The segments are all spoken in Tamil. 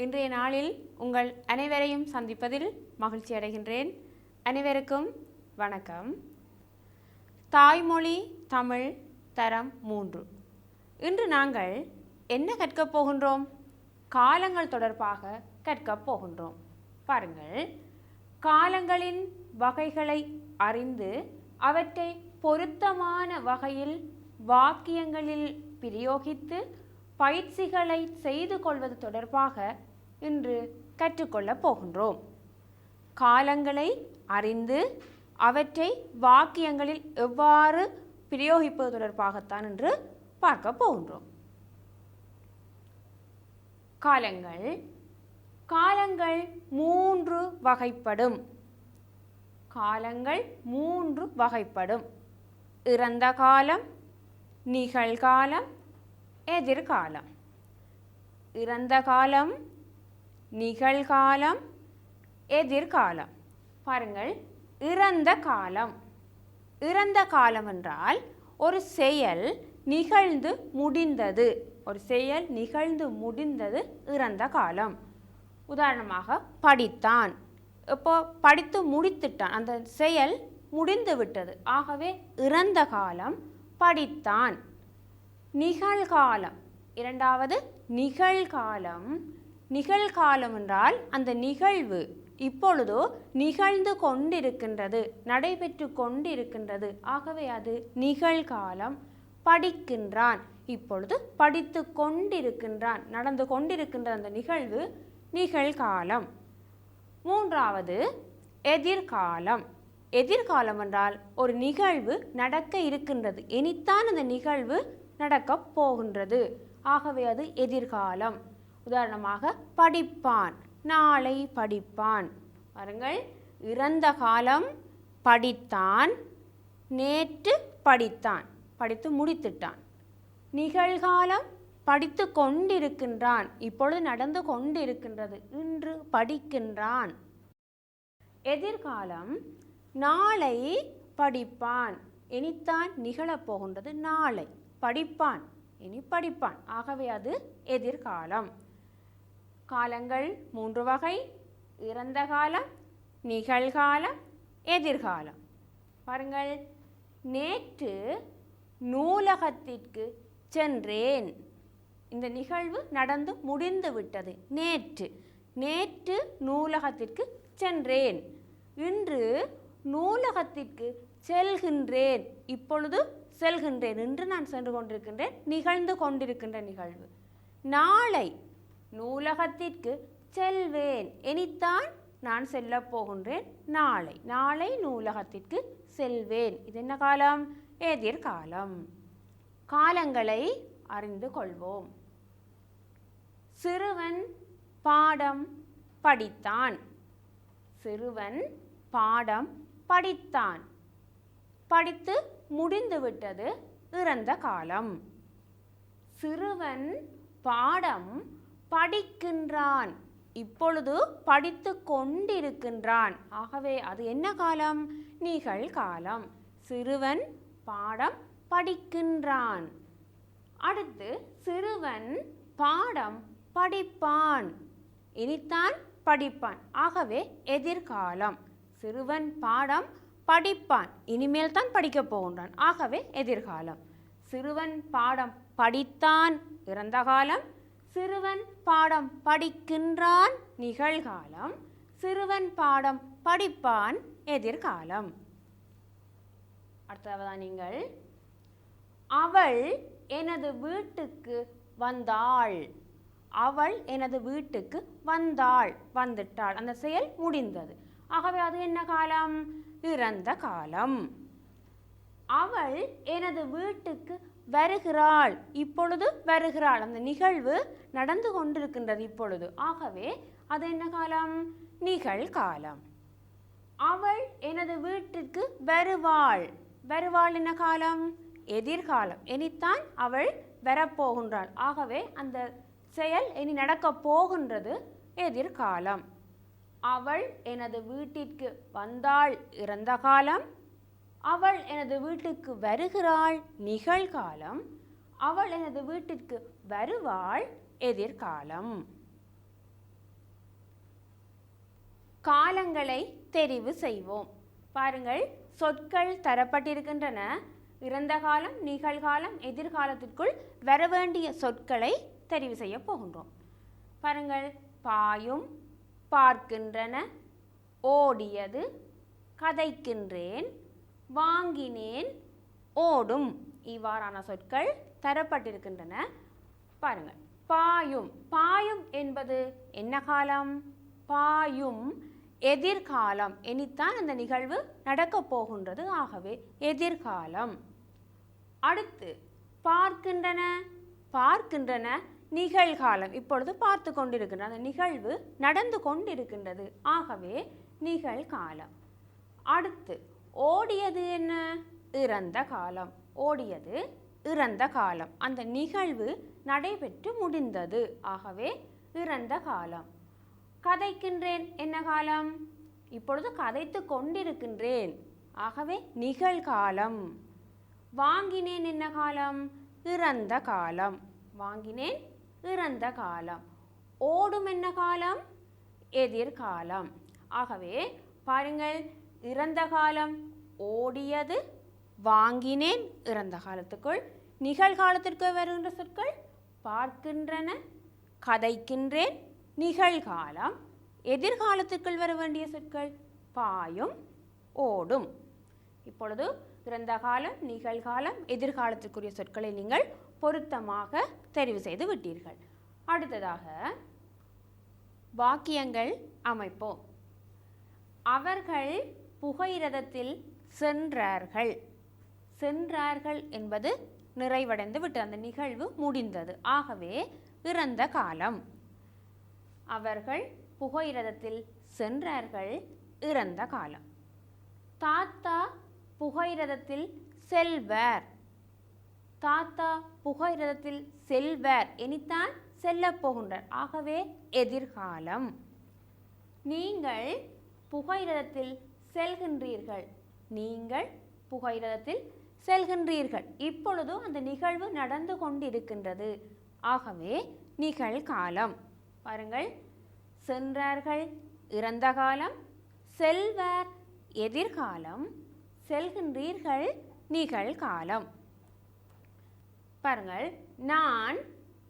இன்றைய நாளில் உங்கள் அனைவரையும் சந்திப்பதில் மகிழ்ச்சி அடைகின்றேன். அனைவருக்கும் வணக்கம். தாய்மொழி தமிழ் தரம் 3. இன்று நாங்கள் என்ன கற்கப் போகின்றோம்? காலங்கள் தொடர்பாக கற்கப் போகின்றோம். பாருங்கள், காலங்களின் வகைகளை அறிந்து அவற்றை பொருத்தமான வகையில் வாக்கியங்களில் பிரயோகித்து பயிற்சிகளை செய்து கொள்வது தொடர்பாக இன்று கற்றுக்கொள்ளப் போகின்றோம். காலங்களை அறிந்து அவற்றை வாக்கியங்களில் எவ்வாறு பிரயோகிப்பது தொடர்பாகத்தான் இன்று பார்க்க போகின்றோம். காலங்கள் 3 வகைப்படும். காலங்கள் 3 வகைப்படும். இறந்த காலம், நிகழ்காலம், எதிர்காலம். இறந்த காலம், நிகழ்காலம், எதிர்காலம். பாருங்கள், இறந்த காலம். இறந்த காலம் என்றால் ஒரு செயல் நிகழ்ந்து முடிந்தது. ஒரு செயல் நிகழ்ந்து முடிந்தது இறந்த காலம். உதாரணமாக படித்தான். இப்போ படித்து முடித்துட்டான், அந்த செயல் முடிந்து விட்டது. ஆகவே இறந்த காலம் படித்தான். நிகழ்காலம், இரண்டாவது நிகழ்காலம். நிகழ்காலம் என்றால் அந்த நிகழ்வு இப்பொழுதோ நிகழ்ந்து கொண்டிருக்கின்றது, நடைபெற்று கொண்டிருக்கின்றது. ஆகவே அது நிகழ்காலம். படிக்கின்றான், இப்பொழுது படித்து கொண்டிருக்கின்றான், நடந்து கொண்டிருக்கின்ற அந்த நிகழ்வு நிகழ்காலம். மூன்றாவது எதிர்காலம். எதிர்காலம் என்றால் ஒரு நிகழ்வு நடக்க இருக்கின்றது, இனித்தான் அந்த நிகழ்வு நடக்கப் போகின்றது. ஆகவே அது எதிர்காலம். உதாரணமாக படிப்பான், நாளை படிப்பான். பாருங்கள், இறந்த காலம் படித்தான், நேற்று படித்தான், படித்து முடித்துட்டான். நிகழ்காலம் படித்து கொண்டிருக்கின்றான், இப்பொழுது நடந்து கொண்டிருக்கின்றது, இன்று படிக்கின்றான். எதிர்காலம் நாளை படிப்பான், இனித்தான் நிகழப்போகின்றது, நாளை படிப்பான், இனி படிப்பான். ஆகவே அது எதிர்காலம். காலங்கள் 3 வகை: இறந்த காலம், நிகழ்காலம், எதிர்காலம். பாருங்கள், நேற்று நூலகத்திற்கு சென்றேன். இந்த நிகழ்வு நடந்து முடிந்து விட்டது. நேற்று நூலகத்திற்கு சென்றேன். இன்று நூலகத்திற்கு செல்கின்றேன், இப்பொழுது செல்கின்றேன், இன்று நான் சென்று கொண்டிருக்கின்றேன், நிகழ்ந்து கொண்டிருக்கின்ற நிகழ்வு. நாளை நூலகத்திற்கு செல்வேன், இனித்தான் நான் செல்ல போகின்றேன், நாளை நூலகத்திற்கு செல்வேன். இது என்ன காலம்? எதிர்காலம். காலங்களை அறிந்து கொள்வோம். சிறுவன் பாடம் படித்தான். சிறுவன் பாடம் படித்தான், படித்து முடிந்துவிட்டது இறந்த காலம். சிறுவன் பாடம் படிக்கின்றான், இப்பொழுது படித்து கொண்டிருக்கின்றான். ஆகவே அது என்ன காலம்? நிகழ்காலம். சிறுவன் பாடம் படிக்கின்றான். அடுத்து சிறுவன் பாடம் படிப்பான், இனித்தான் படிப்பான். ஆகவே எதிர்காலம். சிறுவன் பாடம் படிப்பான், இனிமேல் தான் படிக்கப் போகின்றான். ஆகவே எதிர்காலம். சிறுவன் பாடம் படித்தான் இறந்த காலம். சிறுவன் பாடம் படிக்கின்றான் நிகழ்காலம். சிறுவன் பாடம் படிப்பான் எதிர்காலம். அடுத்தவதா நீங்கள், அவள் எனது வீட்டுக்கு வந்தாள். அவள் எனது வீட்டுக்கு வந்தாள், வந்துட்டாள், அந்த செயல் முடிந்தது. ஆகவே அது என்ன காலம்? இறந்த காலம். அவள் எனது வீட்டுக்கு வருகிறாள், இப்பொழுது வருகிறாள், அந்த நிகழ்வு நடந்து கொண்டிருக்கின்றது இப்பொழுது. ஆகவே அது என்ன காலம்? நிகழ்காலம். அவள் எனது வீட்டிற்கு வருவாள். வருவாள் என்ன காலம்? எதிர்காலம். இனித்தான் அவள் வரப்போகின்றாள். ஆகவே அந்த செயல் இனி நடக்கப் போகின்றது, எதிர்காலம். அவள் எனது வீட்டிற்கு வந்தாள் இறந்த காலம். அவள் எனது வீட்டுக்கு வருகிறாள் நிகழ்காலம். அவள் எனது வீட்டிற்கு வருவாள் எதிர்காலம். காலங்களை தெரிவு செய்வோம். பாருங்கள், சொற்கள் தரப்பட்டிருக்கின்றன. இறந்த காலம், நிகழ்காலம், எதிர்காலத்திற்குள் வரவேண்டிய சொற்களை தெரிவு செய்ய போகின்றோம். பாருங்கள், பாயும், பார்க்கின்றன, ஓடியது, கதைக்கின்றேன், வாங்கினேன், ஓடும் இவ்வாறான சொற்கள் தரப்பட்டிருக்கின்றன. பாருங்கள், பாயும். பாயும் என்பது என்ன காலம்? பாயும் எதிர்காலம். இனித்தான் அந்த நிகழ்வு நடக்கப் போகின்றது. ஆகவே எதிர்காலம். அடுத்து பார்க்கின்றன. பார்க்கின்றன நிகழ்காலம். இப்பொழுது பார்த்து கொண்டிருக்கின்ற அந்த நிகழ்வு நடந்து கொண்டிருக்கின்றது. ஆகவே நிகழ்காலம். அடுத்து ஓடியது என்ன? இறந்த காலம். ஓடியது இறந்த காலம். அந்த நிகழ்வு நடைபெற்று முடிந்தது. ஆகவே இறந்த காலம். கதைக்கின்றேன் என்ன காலம்? இப்பொழுது கதைத்து கொண்டிருக்கின்றேன். ஆகவே நிகழ்காலம். வாங்கினேன் என்ன காலம்? இறந்த காலம். வாங்கினேன் இறந்த காலம். ஓடும் என்ன காலம்? எதிர்காலம். ஆகவே பாருங்கள், இறந்த காலம், ஓடியது, வாங்கினேன் இறந்த காலத்துக்குள். நிகழ்காலத்திற்கு வருகின்ற சொற்கள் பார்க்கின்றன, கதைக்கின்றேன், நிகழ்காலம். எதிர்காலத்திற்குள் வர வேண்டிய சொற்கள் பாயும், ஓடும். இப்பொழுது இறந்த காலம், நிகழ்காலம், எதிர்காலத்திற்குரிய சொற்களை நீங்கள் பொருத்தமாக தெரிவு செய்து விட்டீர்கள். அடுத்ததாக வாக்கியங்கள் அமைப்போம். அவர்கள் புகையிரதத்தில் சென்றார்கள். சென்றார்கள் என்பது நிறைவடைந்து விட்டு அந்த நிகழ்வு முடிந்தது. ஆகவே இறந்த காலம். அவர்கள் புகையிரதத்தில் சென்றார்கள், இறந்த காலம். தாத்தா புகையிரதத்தில் செல்வர். தாத்தா புகையிரதத்தில் செல்வர் இனித்தான் செல்லப் போகின்றார். ஆகவே எதிர்காலம். நீங்கள் புகையிரதத்தில் செல்கின்றீர்கள். நீங்கள் புகையிரதத்தில் செல்கின்றீர்கள். இப்பொழுது அந்த நிகழ்வு நடந்து கொண்டிருக்கின்றது. ஆகவே நிகழ்காலம். பாருங்கள், சென்றார்கள் இறந்த காலம், செல்வர் எதிர்காலம், செல்கின்றீர்கள் நிகழ்காலம். பாருங்கள், நான்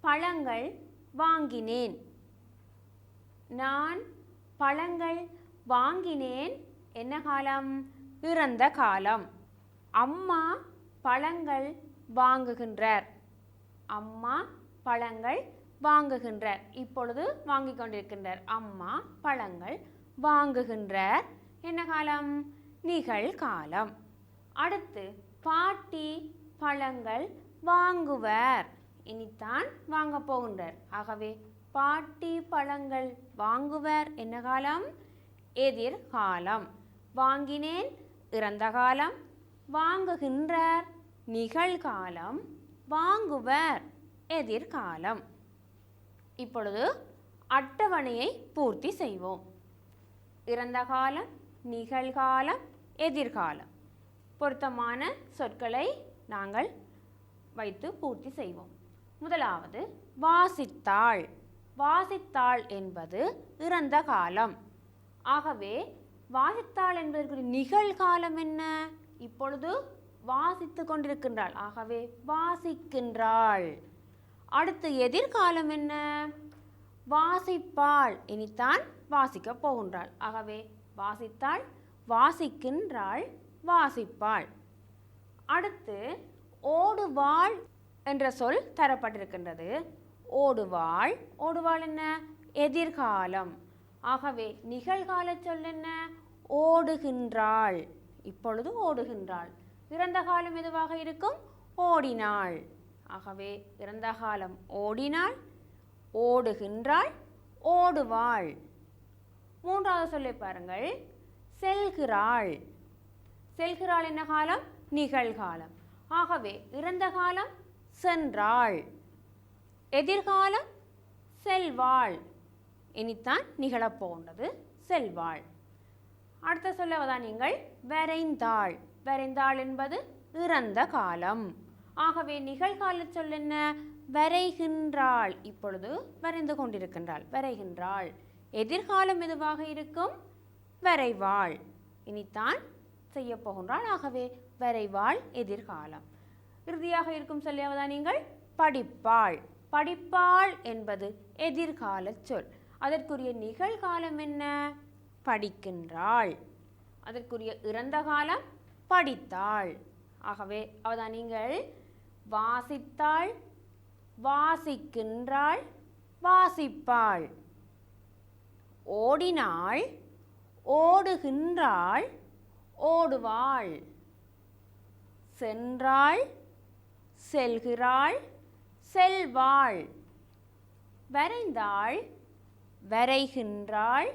பழங்கள் வாங்கினேன். நான் பழங்கள் வாங்கினேன் என்ன காலம்? இறந்த காலம். அம்மா பழங்கள் வாங்குகின்றார். அம்மா பழங்கள் வாங்குகின்றார். இப்பொழுது வாங்கிக் கொண்டிருக்கின்றார். அம்மா பழங்கள் வாங்குகின்றார் என்ன காலம்? நிகழ்காலம். அடுத்து பாட்டி பழங்கள் வாங்குவர். இனித்தான் வாங்க போகின்றார். ஆகவே பாட்டி பழங்கள் வாங்குவர் என்ன காலம்? எதிர்காலம். வாங்கினேன் இறந்த காலம், வாங்குகின்றார் நிகழ்காலம், வாங்குவர் எதிர்காலம். இப்பொழுது அட்டவணையை பூர்த்தி செய்வோம். இறந்த காலம், நிகழ்காலம், எதிர்காலம் பொருத்தமான சொற்களை நாங்கள் வைத்து பூர்த்தி செய்வோம். முதலாவது வாசித்தாள். வாசித்தாள் என்பது இறந்த காலம். ஆகவே வாசித்தாள் என்பதற்கு நிகழ்காலம் என்ன? இப்பொழுது வாசித்து கொண்டிருக்கின்றாள். ஆகவே வாசிக்கின்றாள். அடுத்து எதிர்காலம் என்ன? வாசிப்பாள். இனித்தான் வாசிக்கப் போகின்றாள். ஆகவே வாசித்தாள், வாசிக்கின்றாள், வாசிப்பாள். அடுத்து ஓடுவாள் என்ற சொல் தரப்பட்டிருக்கின்றது. ஓடுவாள். ஓடுவாள் என்ன? எதிர்காலம். ஆகவே நிகழ்கால சொல் என்ன? ஓடுகின்றாள். இப்பொழுது ஓடுகின்றாள். இறந்த காலம் எதுவாக இருக்கும்? ஓடினாள். ஆகவே இறந்த காலம் ஓடினாள், ஓடுகின்றாள், ஓடுவாள். மூன்றாவது சொல்லை பாருங்கள், செல்கிறாள். செல்கிறாள் என்ன காலம்? நிகழ்காலம். ஆகவே இறந்த காலம் சென்றாள், எதிர்காலம் செல்வாள். இனித்தான் நிகழப்போன்றது செல்வாள். அடுத்த சொல்லவதான் நீங்கள் வரைந்தாள். வரைந்தாள் என்பது இறந்த காலம். ஆகவே நிகழ்கால சொல் என்ன? வரைகின்றாள். இப்பொழுது வரைந்து கொண்டிருக்கின்றாள், வரைகின்றாள். எதிர்காலம் எதுவாக இருக்கும்? வரைவாள். இனித்தான் செய்ய போகின்றாள். ஆகவே வரைவாள் எதிர்காலம். இறுதியாக இருக்கும் சொல்லியாவதா நீங்கள் படிப்பாள். படிப்பாள் என்பது எதிர்கால சொல். அதற்குரிய நிகழ்காலம் என்ன? படிக்கின்றாள். அதற்குரிய இறந்த காலம் படித்தாள். ஆகவே அவதான் நீங்கள் வாசித்தாள், வாசிக்கின்றாள், வாசிப்பாள். ஓடினாள், ஓடுகின்றாள், ஓடுவாள். சென்றாள், செல்கிறாள், செல்வாள். வரைந்தாள், வரைகின்றாள்,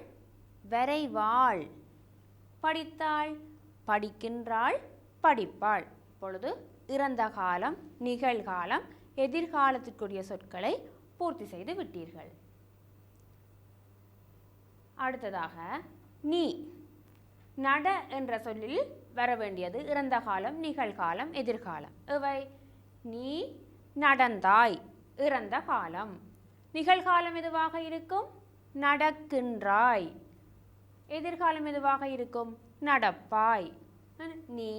வரைவாள். படித்தாள், படிக்கின்றாள், படிப்பாள். இப்பொழுது இறந்த காலம், நிகழ்காலம், எதிர்காலத்திற்குரிய சொற்களை பூர்த்தி செய்து விட்டீர்கள். அடுத்ததாக நீ. நட என்ற சொல்லில் வர வேண்டியது இறந்த காலம், நிகழ்காலம், எதிர்காலம். இவை நீ நடந்தாய், இறந்த காலம். நிகழ்காலம் எதுவாக இருக்கும்? நடக்கின்றாய். எதிர்காலம் எதுவாக இருக்கும்? நடப்பாய். நீ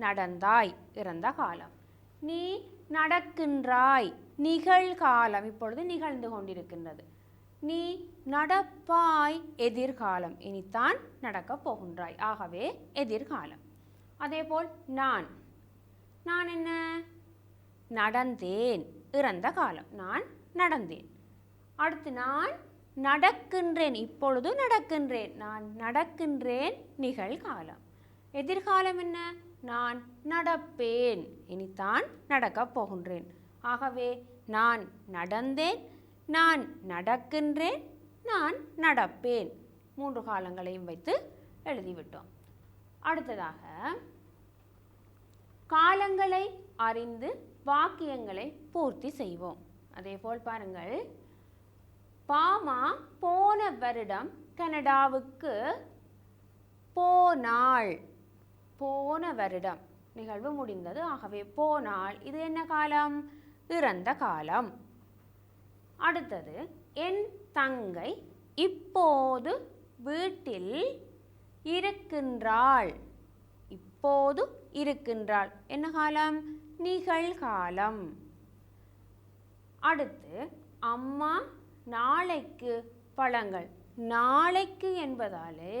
நடந்தாய், இறந்த காலம். நீ நடக்கின்றாய், நிகழ்காலம், இப்பொழுது நிகழ்ந்து கொண்டிருக்கின்றது. நீ நடப்பாய், எதிர்காலம், இனித்தான் நடக்கப் போகின்றாய். ஆகவே எதிர்காலம். அதேபோல் நான். நான் என்ன? நடந்தேன், இறந்த காலம். நான் நடந்தேன். அடுத்து நான் நடக்கின்றேன், இப்பொழுது நடக்கின்றேன். நான் நடக்கின்றேன், நிகழ்காலம். எதிர்காலம் என்ன? நான் நடப்பேன், இனித்தான் நடக்கப் போகின்றேன். ஆகவே நான் நடந்தேன், நான் நடக்கின்றேன், நான் நடப்பேன். 3 காலங்களையும் வைத்து எழுதிவிட்டோம். அடுத்ததாக காலங்களை அறிந்து வாக்கியங்களை பூர்த்தி செய்வோம். அதேபோல் பாருங்கள், பாமா போன வருடம் கனடாவுக்கு போனாள். போன வருடம் நிகழ்வு முடிந்தது. ஆகவே போனாள், இது என்ன காலம்? இறந்த காலம். அடுத்தது, என் தங்கை இப்போது வீட்டில் இருக்கின்றாள். இப்போது இருக்கின்றாள், என்ன காலம்? நிகழ்காலம். அடுத்து, அம்மா நாளைக்கு பழங்கள். நாளைக்கு என்பதாலே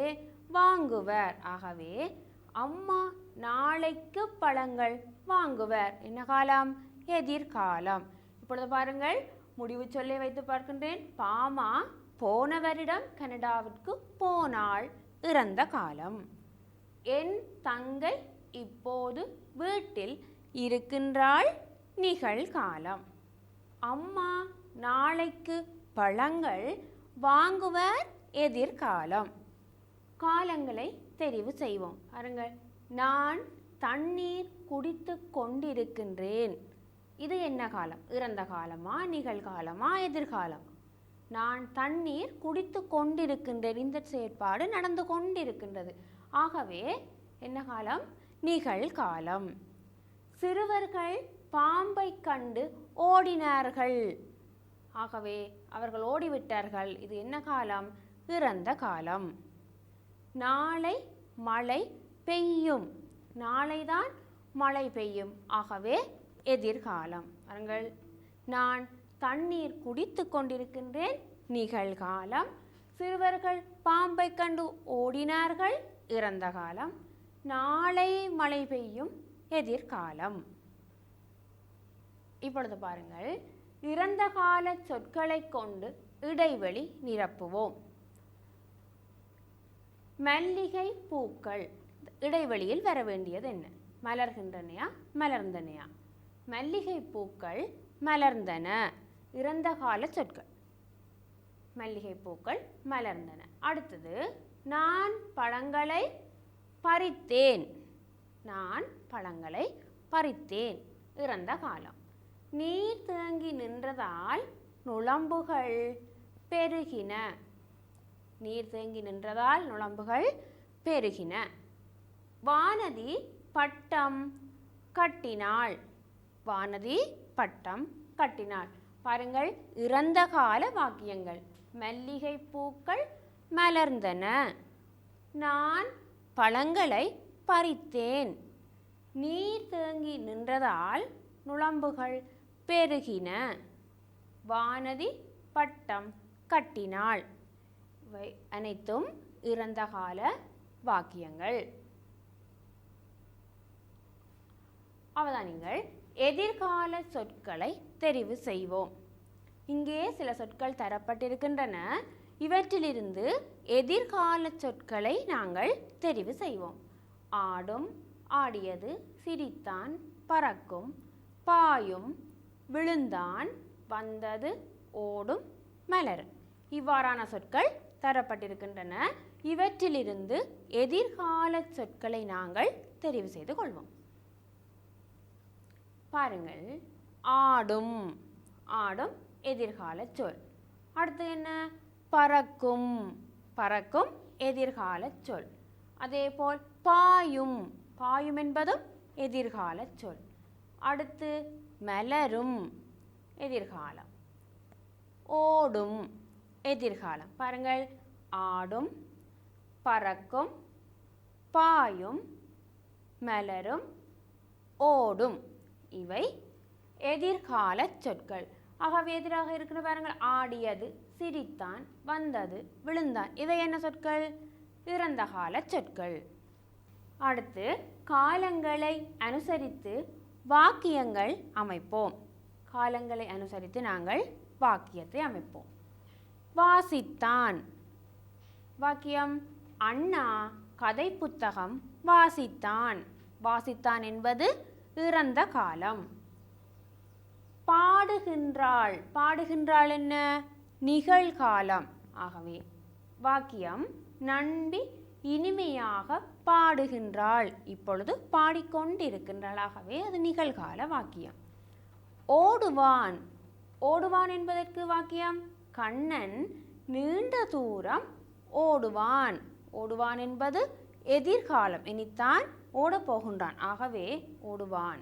வாங்குவர். ஆகவே அம்மா நாளைக்கு பழங்கள் வாங்குவர், என்ன காலம்? எதிர்காலம். இப்பொழுது பாருங்கள், முடிவு சொல்லை வைத்து பார்க்கின்றேன். பாமா போன வருடம் கனடாவிற்கு போனாள், இறந்த காலம். என் தங்கை இப்போது வீட்டில் இருக்கின்றாள், நிகழ்காலம். அம்மா நாளைக்கு பழங்கள் வாங்குவர், எதிர்காலம். காலங்களை தெரிவு செய்வோம். பாருங்கள், நான் தண்ணீர் குடித்து கொண்டிருக்கின்றேன். இது என்ன காலம்? இறந்த காலமா, நிகழ்காலமா, எதிர்காலமா? நான் தண்ணீர் குடித்து கொண்டிருக்கின்றேன், இந்த செயற்பாடு நடந்து கொண்டிருக்கின்றது. ஆகவே என்ன காலம்? நிகழ்காலம். சிறுவர்கள் பாம்பை கண்டு ஓடினார்கள். ஆகவே அவர்கள் ஓடிவிட்டார்கள், இது என்ன காலம்? இறந்த காலம். நாளை மழை பெய்யும். நாளைதான் மழை பெய்யும், ஆகவே எதிர்காலம். பாருங்கள், நான் தண்ணீர் குடித்து கொண்டிருக்கின்றேன், நிகழ்காலம். சிறுவர்கள் பாம்பை கண்டு ஓடினார்கள், இறந்த காலம். நாளை மழை பெய்யும், எதிர்காலம். இப்பொழுது பாருங்கள், இறந்த கால சொற்களை கொண்டு இடைவெளி நிரப்புவோம். மல்லிகை பூக்கள், இடைவெளியில் வர வேண்டியது என்ன? மலர்கின்றனையா, மலர்ந்தனையா? மல்லிகை பூக்கள் மலர்ந்தன, இறந்த கால சொற்கள். மல்லிகை பூக்கள் மலர்ந்தன. அடுத்தது, நான் பழங்களை பறித்தேன். நான் பழங்களை பறித்தேன், இறந்த காலம். நீர் தேங்கி நின்றதால் நுளம்புகள் பெருகின. நீர் தேங்கி நின்றதால் நுளம்புகள் பெருகின. வானதி பட்டம் கட்டினாள். வானதி பட்டம் கட்டினாள். பாருங்கள், இறந்த கால வாக்கியங்கள். மல்லிகை பூக்கள் மலர்ந்தன, நான் பழங்களை பறித்தேன். நீர் தேங்கி நின்றதால் நுளம்புகள் பெருகின. வானதி பட்டம் கட்டினாள். இவை அனைத்தும் இறந்த கால வாக்கியங்கள். அவதானிங்கள், எதிர்கால சொற்களை தெரிவு செய்வோம். இங்கே சில சொற்கள் தரப்பட்டிருக்கின்றன. இவற்றிலிருந்து எதிர்கால சொற்களை நாங்கள் தெரிவு செய்வோம். ஆடும், ஆடியது, சிரித்தான், பறக்கும், பாயும், விழுந்தான், வந்தது, ஓடும், மலரும். இவ்வாறான சொற்கள் தரப்பட்டிருக்கின்றன. இவற்றிலிருந்து எதிர்கால சொற்களை நாங்கள் தெரிவு செய்து கொள்வோம். பாருங்கள், ஆடும். ஆடும் எதிர்கால சொல். அடுத்து என்ன? பறக்கும். பறக்கும் எதிர்கால சொல். அதேபோல் பாயும். பாயும் என்பதும் எதிர்கால சொல். அடுத்து மலரும் எதிர்காலம். ஓடும் எதிர்காலம். பாருங்கள், ஆடும், பறக்கும், பாயும், மலரும், ஓடும். இவை எதிர்கால சொற்கள். ஆகவே எதிராக இருக்கிற பாருங்கள், ஆடியது, சிரித்தான், வந்தது, விழுந்தான். இவை என்ன சொற்கள்? இறந்த கால சொற்கள். அடுத்து காலங்களை அனுசரித்து வாக்கியங்கள் அமைப்போம். காலங்களை அனுசரித்து நாங்கள் வாக்கியத்தை அமைப்போம். வாசித்தான். வாக்கியம்: அண்ணா கதை புத்தகம் வாசித்தான். வாசித்தான் என்பது இறந்த காலம். பாடுகின்றாள். பாடுகின்றாள் என்ன? நிகழ்காலம். ஆகவே வாக்கியம்: நண்பி இனிமையாக பாடுகின்றாள். இப்பொழுது பாடிக்கொண்டிருக்கின்றாள். ஆகவே அது நிகழ்கால வாக்கியம். ஓடுவான். ஓடுவான் என்பதற்கு வாக்கியம்: கண்ணன் நீண்ட தூரம் ஓடுவான். ஓடுவான் என்பது எதிர்காலம். இனித்தான் ஓடப்போகின்றான். ஆகவே ஓடுவான்.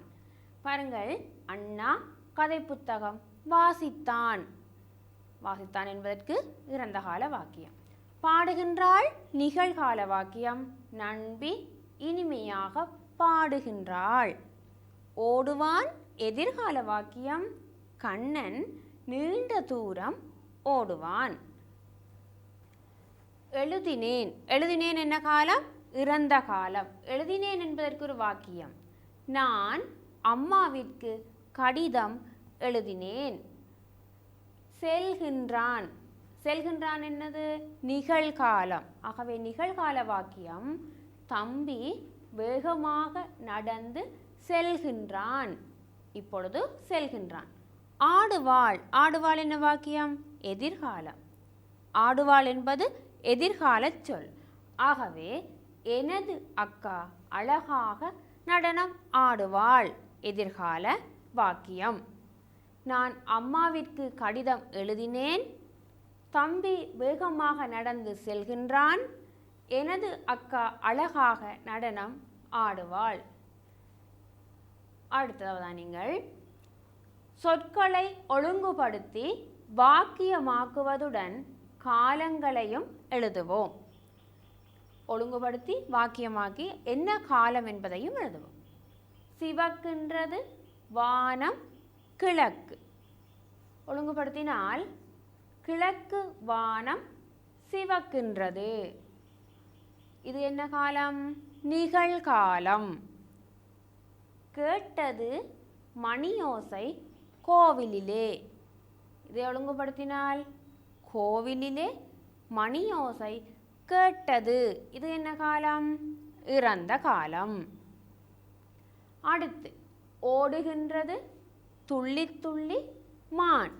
பாருங்கள், அண்ணா கதை புத்தகம் வாசித்தான். வாசித்தான் என்பதற்கு இறந்த கால வாக்கியம். பாடுகின்றாள் நிகழ்கால வாக்கியம். நண்பி இனிமையாக பாடுகின்றாள். ஓடுவான் எதிர்கால வாக்கியம். கண்ணன் நீண்ட தூரம் ஓடுவான். எழுதினேன். எழுதினேன் என்ன காலம்? இறந்த காலம். எழுதினேன் என்பதற்கு ஒரு வாக்கியம்: நான் அம்மாவிற்கு கடிதம் எழுதினேன். செல்கின்றான். செல்கின்றான் என்னது? நிகழ்காலம். ஆகவே நிகழ்கால வாக்கியம்: தம்பி வேகமாக நடந்து செல்கின்றான். இப்பொழுது செல்கின்றான். ஆடுவாள். ஆடுவாள் என்ன வாக்கியம்? எதிர்காலம். ஆடுவாள் என்பது எதிர்கால சொல். ஆகவே எனது அக்கா அழகாக நடனம் ஆடுவாள். எதிர்கால வாக்கியம். நான் அம்மாவிற்கு கடிதம் எழுதினேன். தம்பி வேகமாக நடந்து செல்கின்றான். எனது அக்கா அழகாக நடனம் ஆடுவாள். அடுத்ததாக நீங்கள் சொற்களை ஒழுங்குபடுத்தி வாக்கியமாக்குவதுடன் காலங்களையும் எழுதுவோம். ஒழுங்குபடுத்தி வாக்கியமாக்கி என்ன காலம் என்பதையும் எழுதுவோம். சிவக்கின்றது வானம் கிழக்கு. ஒழுங்குபடுத்தினால் கிழக்கு வானம் சிவக்கின்றது. இது என்ன காலம்? நிகழ்காலம். கேட்டது மணியோசை கோவிலிலே. இதை ஒழுங்குபடுத்தினால் கோவிலிலே மணியோசை கேட்டது. இது என்ன காலம்? இறந்த காலம். அடுத்து ஓடுகின்றது துள்ளி துள்ளி மான்.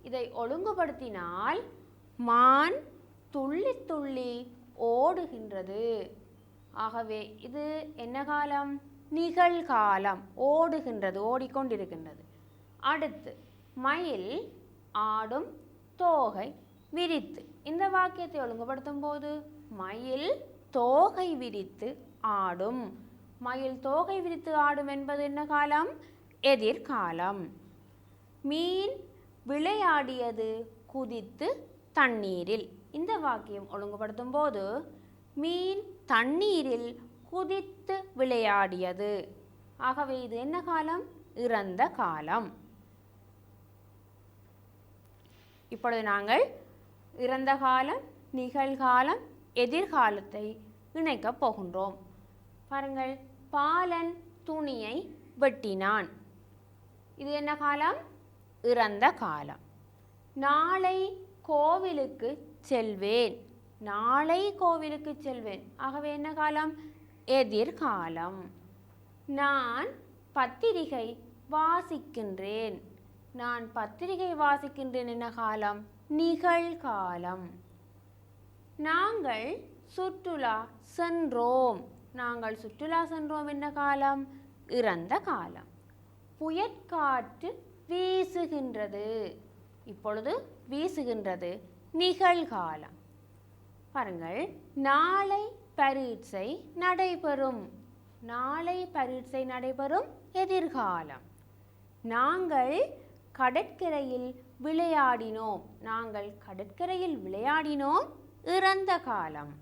இதை ஒழுங்குபடுத்தினால் மான் துள்ளி துள்ளி ஓடுகின்றது. ஆகவே இது என்ன காலம்? நிகழ்காலம். ஓடுகின்றது, ஓடிக்கொண்டிருக்கின்றது. அடுத்து மயில் ஆடும் தோகை விரித்து. இந்த வாக்கியத்தை ஒழுங்குபடுத்தும் போது மயில் தோகை விரித்து ஆடும். மயில் தோகை விரித்து ஆடும் என்பது என்ன காலம்? எதிர்காலம். மீன் விளையாடியது குதித்து தண்ணீரில். இந்த வாக்கியம் ஒழுங்குபடுத்தும் போது மீன் தண்ணீரில் குதித்து விளையாடியது. ஆகவே இது என்ன காலம்? இறந்த காலம். இப்பொழுது நாங்கள் இறந்த காலம், நிகழ்காலம், எதிர்காலத்தை இணைக்கப் போகின்றோம். பாருங்கள், பாலன் துணியை வெட்டினான். இது என்ன காலம்? இறந்த காலம். நாளை கோவிலுக்கு செல்வேன். நாளை கோவிலுக்கு செல்வேன். ஆகவே என்ன காலம்? எதிர்காலம். நான் பத்திரிகை வாசிக்கின்றேன். நான் பத்திரிகை வாசிக்கின்றேன் என்ன காலம்? நிகழ்காலம். நாங்கள் சுற்றுலா சென்றோம். நாங்கள் சுற்றுலா சென்றோம் என்ன காலம்? இறந்த காலம். புயற்காற்று வீசுகின்றது. இப்பொழுது வீசுகின்றது நிகழ்காலம். பாருங்கள், நாளை பரீட்சை நடைபெறும். நாளை பரீட்சை நடைபெறும் எதிர்காலம். நாங்கள் கடற்கரையில் விளையாடினோம். நாங்கள் கடற்கரையில் விளையாடினோம் இறந்த காலம்.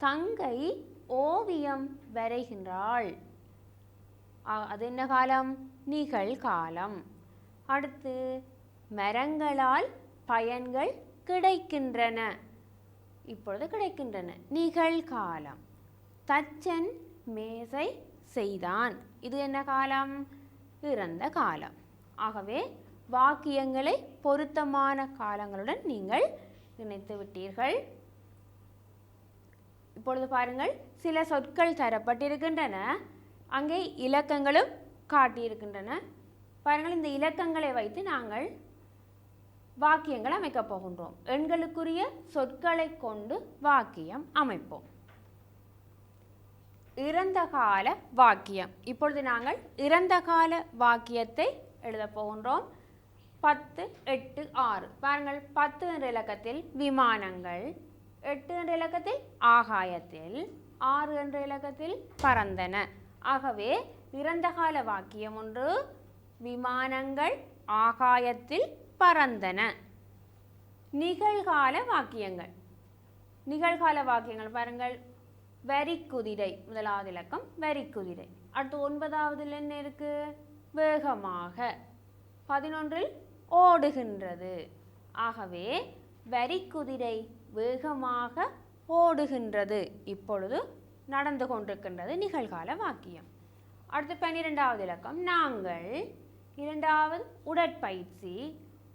தங்கை ஓவியம் வரைகின்றாள். அது என்ன காலம்? நிகழ்காலம். அடுத்து, மரங்களால் பயன்கள் கிடைக்கின்றன. இப்பொழுது கிடைக்கின்றன நிகழ்காலம். தச்சன் மேசை செய்தான். இது என்ன காலம்? இறந்த காலம். ஆகவே வாக்கியங்களை பொருத்தமான காலங்களுடன் நீங்கள் இணைத்து விட்டீர்கள். இப்பொழுது பாருங்கள், சில சொற்கள் தரப்பட்டிருக்கின்றன. அங்கே இலக்கங்களும் காட்டியிருக்கின்றன. பாருங்கள், இந்த இலக்கங்களை வைத்து நாங்கள் வாக்கியங்கள் அமைக்கப் போகின்றோம். எண்களுக்குரிய சொற்களை கொண்டு வாக்கியம் அமைப்போம். இறந்த கால வாக்கியம். இப்பொழுது நாங்கள் இறந்த கால வாக்கியத்தை எழுதப் போகின்றோம். 10, 8, 6. பாருங்கள், 10 என்ற இலக்கத்தில் விமானங்கள், 8 என்ற இலக்கத்தில் ஆகாயத்தில், 6 என்ற இலக்கத்தில் பறந்தன. ஆகவே இறந்த கால வாக்கியம் ஒன்று, விமானங்கள் ஆகாயத்தில் பறந்தன. நிகழ்கால வாக்கியங்கள். நிகழ்கால வாக்கியங்கள் பாருங்கள், வரிக்குதிரை முதலாவது இலக்கம் வரிக்குதிரை. அடுத்து 9வதில் என்ன இருக்கு? வேகமாக. 11இல் ஓடுகின்றது. ஆகவே வரிக்குதிரை வேகமாக ஓடுகின்றது. இப்பொழுது நடந்து கொண்டிருக்கின்றது நிகழ்கால வாக்கியம். அடுத்து 12வது இலக்கம் நாங்கள். 2வது உடற்பயிற்சி.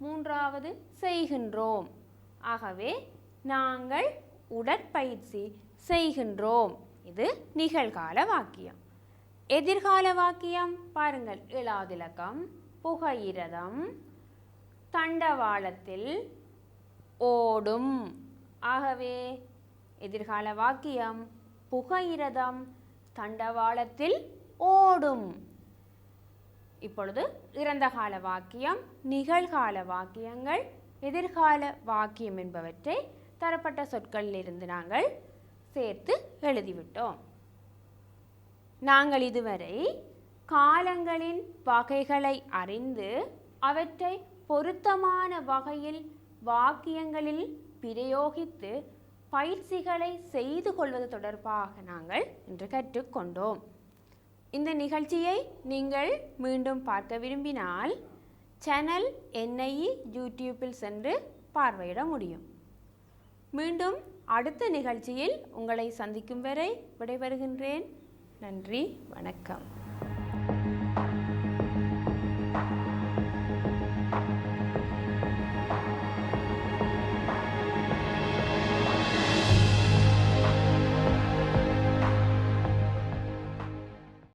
3வது செய்கின்றோம். ஆகவே நாங்கள் உடற்பயிற்சி செய்கின்றோம். இது நிகழ்கால வாக்கியம். எதிர்கால வாக்கியம் பாருங்கள், 7வது இலக்கம் புகையிரதம் தண்டவாளத்தில் ஓடும். ஆகவே எதிர்கால வாக்கியம் புகையிரதம் தண்டவாளத்தில் ஓடும். இப்பொழுது இறந்த கால வாக்கியம், நிகழ்கால வாக்கியங்கள், எதிர்கால வாக்கியம் என்பவற்றை தரப்பட்ட சொற்களிலிருந்து நாங்கள் சேர்த்து எழுதிவிட்டோம். நாங்கள் இதுவரை காலங்களின் வகைகளை அறிந்து அவற்றை பொருத்தமான வகையில் வாக்கியங்களில் பிரயோகித்து பயிற்சிகளை செய்து கொள்வது தொடர்பாக நாங்கள் இன்று கற்றுக்கொண்டோம். இந்த நிகழ்ச்சியை நீங்கள் மீண்டும் பார்க்க விரும்பினால் சேனல் NIE யூடியூப்பில் சென்று பார்வையிட முடியும். மீண்டும் அடுத்த நிகழ்ச்சியில் உங்களை சந்திக்கும் வரை விடைபெறுகின்றேன். நன்றி, வணக்கம்.